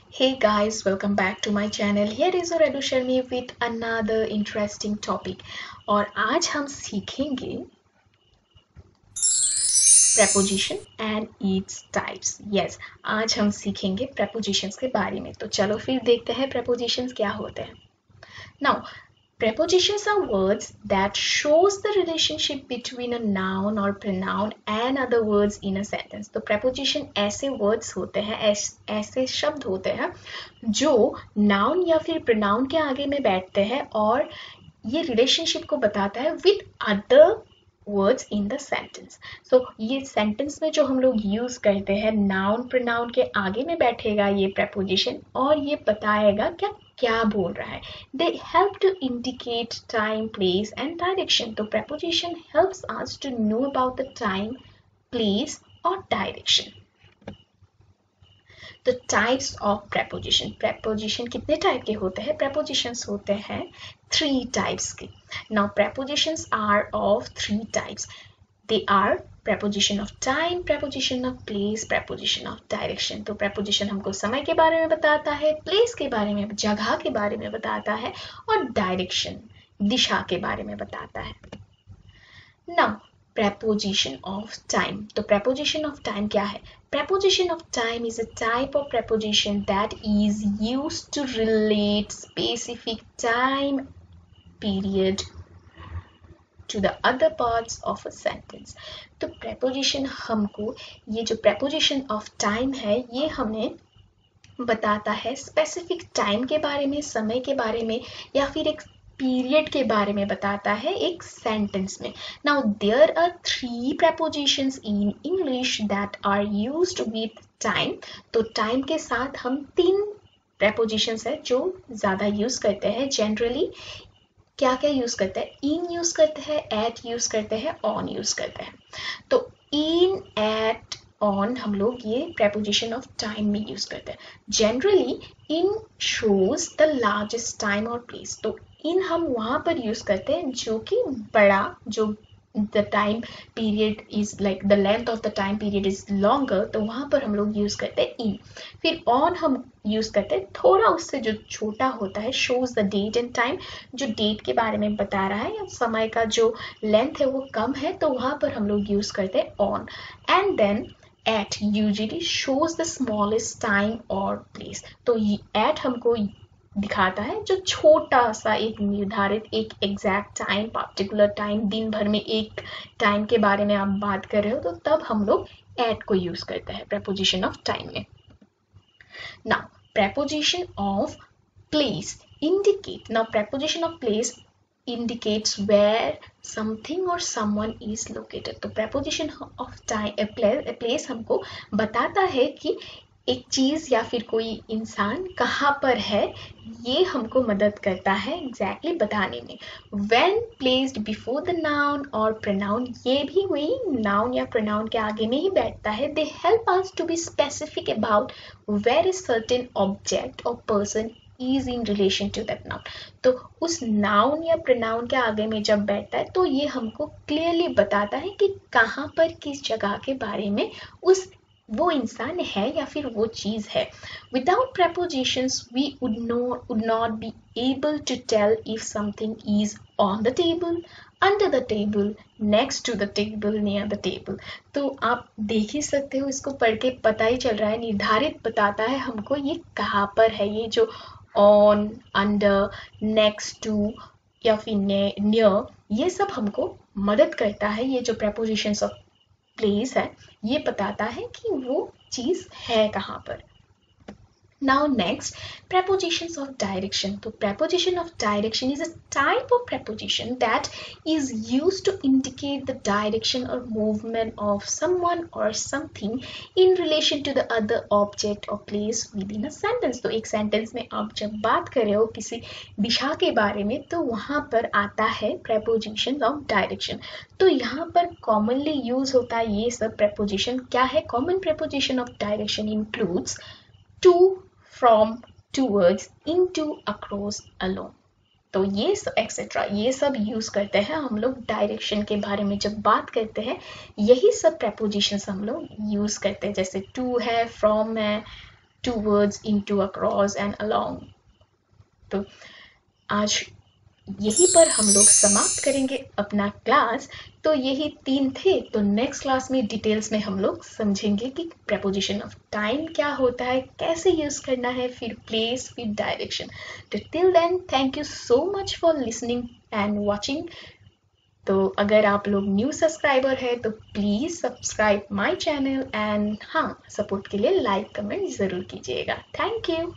Hey guys, welcome back to my channel. Here is your Edu Sharmi with another interesting topic. और आज हम सीखेंगे preposition and its types. Yes, आज हम सीखेंगे prepositions के बारे में. तो चलो फिर देखते हैं prepositions क्या होते हैं. Now, prepositions are words that shows the relationship between a noun or pronoun and other words in a sentence. तो preposition ऐसे words होते हैं, ऐसे शब्द होते हैं जो noun या फिर pronoun के आगे में बैठते हैं और ये relationship को बताता है with other words in the sentence. So ये sentence में जो हम लोग use करते हैं noun pronoun के आगे में बैठेगा ये preposition और ये बताएगा क्या बोल रहा है. They help to indicate time, place and direction. तो preposition helps us to know about the time, place or direction. The types of preposition. Preposition कितने टाइप के होते हैं? Prepositions होते हैं 3 types के. Now prepositions are of 3 types. They are preposition of time, preposition of place, preposition of direction. तो preposition हमको समय के बारे में बताता है, place के बारे में, जगह के बारे में बताता है और direction दिशा के बारे में बताता है. Now preposition of time. तो preposition of time क्या है? Preposition of time is a type of preposition that is used to relate specific time period to the other parts of a sentence. तो preposition हमको ये जो preposition of time है ये हमें बताता है specific time के बारे में, समय के बारे में या फिर एक period के बारे में बताता है एक sentence में. Now there are 3 prepositions in English that are used with time. तो time के साथ हम 3 prepositions है जो ज़्यादा use करते हैं generally. क्या क्या यूज करते हैं? इन यूज करते हैं, एट यूज करते हैं, ऑन यूज करते हैं. तो इन, एट, ऑन हम लोग ये preposition of time में यूज करते हैं. Generally in shows the largest time और प्लेस. तो इन हम वहां पर यूज करते हैं जो कि बड़ा, जो the time period is like the length of the time period is longer, तो वहां पर हम लोग यूज करते हैं in. फिर on हम यूज करते हैं थोड़ा उससे जो छोटा होता है, shows the date and time, जो डेट के बारे में बता रहा है या समय का जो लेंथ है वो कम है, तो वहां पर हम लोग यूज करते हैं on. And then at usually shows the smallest time or place. तो at हमको दिखाता है जो छोटा सा एक निर्धारित एक एग्जैक्ट टाइम, पर्टिकुलर टाइम, दिन भर में एक टाइम के बारे में आप बात कर रहे हो तो तब हम लोग एट को यूज करते हैं preposition of time में. Now preposition of place indicate. Now preposition of place indicates where something or someone is located. तो preposition of time place हमको बताता है कि एक चीज या फिर कोई इंसान कहाँ पर है, ये हमको मदद करता है एग्जैक्टली बताने में. When placed before the noun or pronoun, ये भी वही noun या pronoun के आगे में ही बैठता है. They help us to be specific about where a certain object or person is in relation to that noun. तो उस noun या pronoun के आगे में जब बैठता है तो ये हमको क्लियरली बताता है कि कहाँ पर किस जगह के बारे में वो इंसान है या फिर वो चीज है. Without prepositions we would not be able to tell if something is on the table, under the table, next to the table, near the table. तो आप देख ही सकते हो, इसको पढ़ के पता ही चल रहा है, निर्धारित बताता है हमको ये कहाँ पर है. ये जो on, under, next to या फिर near, ये सब हमको मदद करता है. ये जो prepositions of place है ये बताता है कि वो चीज है कहाँ पर. Now next, prepositions of direction. तो preposition of direction is a type of preposition that is used to indicate the direction or movement of someone or something in relation to the other object or place within a sentence. तो एक sentence में आप जब बात कर रहे हो किसी दिशा के बारे में तो वहाँ पर आता है preposition of direction. तो यहाँ पर commonly use होता है ये सब preposition. क्या है? Common preposition of direction includes to, from, towards, into, across, along. तो ये सब एक्सेट्रा ये सब यूज करते हैं हम लोग डायरेक्शन के बारे में जब बात करते हैं. यही सब prepositions हम लोग यूज करते हैं, जैसे to है, from है, towards, into, across and along। तो आज यहीं पर हम लोग समाप्त करेंगे अपना क्लास। तो यही 3 थे। तो नेक्स्ट क्लास में डिटेल्स में हम लोग समझेंगे कि preposition ऑफ टाइम क्या होता है, कैसे यूज करना है, फिर प्लेस, फिर डायरेक्शन। तो till then thank you so much for listening and watching. तो अगर आप लोग न्यू सब्सक्राइबर है तो please subscribe my channel and हाँ, सपोर्ट के लिए लाइक कमेंट जरूर कीजिएगा। Thank you.